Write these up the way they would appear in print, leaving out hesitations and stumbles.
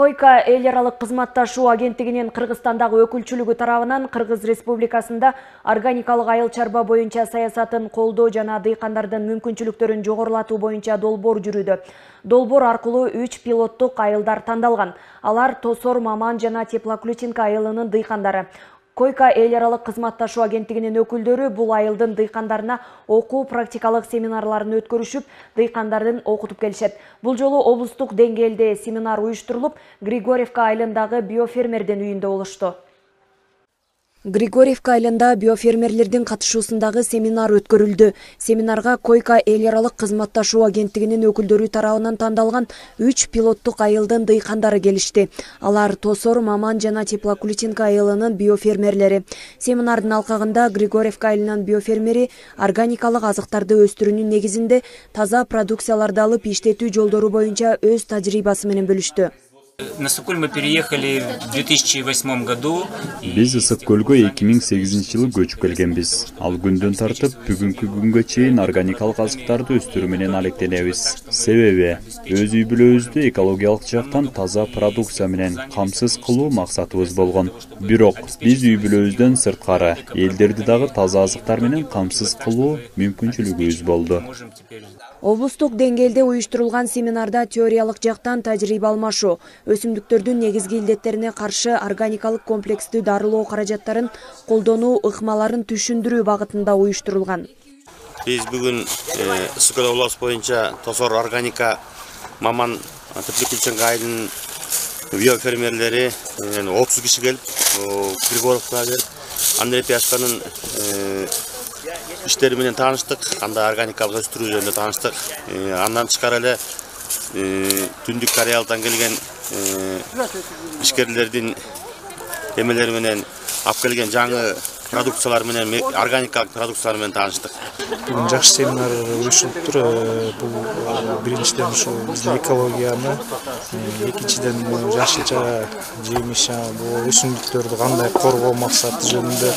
Койка эл аралык кызматташуу агенттигинин Кыргызстандагы өкүлчүлүгү тарабынан Кыргыз Республикасында органикалык айыл чарба боюнча саясатын колдоо жана дыйкандардын мүмкүнчүлүктөрүн жогорулатуу боюнча долбоор жүрүүдө. Долбоор аркылуу 3 пилоттук айылдар тандалган. Алар Тосор, Маман жана Теплоключенко айылынын дыйкандары. Койка эл аралык кызматташуу агенттигинин өкүлдөрү бул айылдын дыйкандарына окуу практикалык семинарларын өткөрүшүп, дыйкандарын окутуп келишет. Бул жолу облустук деңгээлде семинар уюштурулуп, Григорьевка айылындагы биофермердин үйүндө болушту. Григорьевка айылында биофермерлердин катышуусундагы семинар өткөрүлдү. Семинарга Койка эл аралык кызматташуу агенттигинин өкүлдөрү тарабынан тандалган 3 пилоттук айылдын дыйкандары келишти. Алар Тосор, Маман жана Теплоключенко айылынын биофермерлери. Семинардын алкагында Григорьевка айылынын биофермери органикалык азыктарды өстүрүүнүн негизинде таза продукцияларды алып иштетүү жолдору боюнча өз тажрыйбасы менен бөлүштү. На Ысык-Көл мы переехали в 2008 году. Биз Ысык-Көлгө 2008-жылы көчүп келгенбиз. Ал күндөн тартып бүгүнкү күнгө чейин органикалык азыктарды өстүрүү менен алектенебиз. Себеби өз үй бүлөбүздү экологиялык жактан таза продукция менен камсыз кылуу максатыбыз болгон. Бирок биз үй бүлөбүздөн сырткары элдерди дагы таза азыктар менен камсыз кылуу мүмкүнчүлүгүбүз болду. Облустук деңгээлде уюштурулган семинарда теориялык жактан тажрыйба алмашуу, өсүмдүктөрдүн негизги илдеттерине каршы органикалык комплекстүү дарылоо каражаттарын колдонуу ыкмаларын түшүндүрүү багытында уюштурулган. Биз бүгүн Ысык-Көл областы боюнча Тосор органика, Маман, Теплоключенко айылынын биофермерлери 30 киши келип, Григорьевкага келип, Андрей Пяшканын иштери менен тааныштык, анда органикалык өстүрүү жөнүндө тааныштык. Андан тышкары эле Түндүк Кореялыктан келген ишкерлердин эмелери менен алып келген жаңы продукциялар менен, органикалык продукциялар менен тааныштык. Бүгүн жакшы семинар уюштуруптур. Бул биринчиден ушу биздин экологияны, экинчиден жашылча жемиш, бул өсүмдүктөрдү кандай коргоо максаты жөнүндө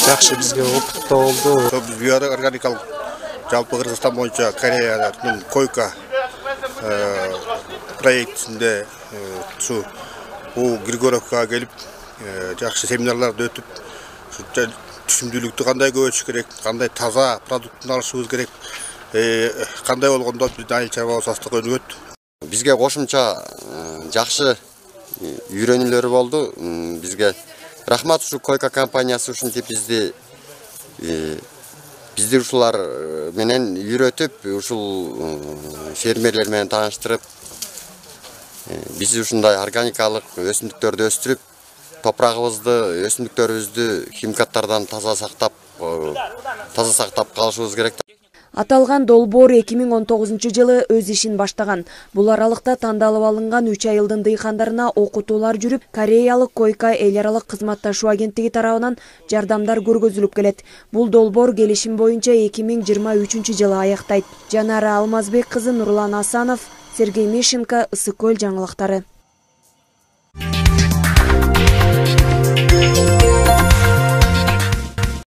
жакшы бизге опытта болду. Биз биоорганикалык жалпы Кыргызстан боюнча Кореянын Койка проектисинде бул Григорьевкага келип жакшы семинарларды өтүп, түшүмдүүлүктү кандай көбөйтүш керек, кандай таза продуктун алышыбыз керек, кандай болгондо биздин айыл чарбабыз астык өнүгөт. Бизге кошумча жакшы үйрөнүүлөр болду. Бизге рахмат, ушу Койка компаниясы ушинтип бизди ушулар менен үйрөтүп, ушул фермерлер менен тааныштырып, биз ушундай органикалык өсүмдүктөрдү өстүрүп, топурагыбызды, өсүмдүктөрүбүздү химикаттардан таза сактап калышыбыз керек. Аталган долбоор 2019-жылы өз ишин баштаган. Бул аралыкта тандалып алынган 3 айылдын дыйкандарына окутуулар жүрүп, Кореялык Койка эл аралык кызматташуу агенттиги тарабынан жардамдар көргөзүлүп келет. Бул долбоор келишим боюнча 2023-жылы аяктайт. Жанара Алмазбек кызы, Нурлан Асанов, Сергей Мишенко, Ысык-Көл жаңылыктары.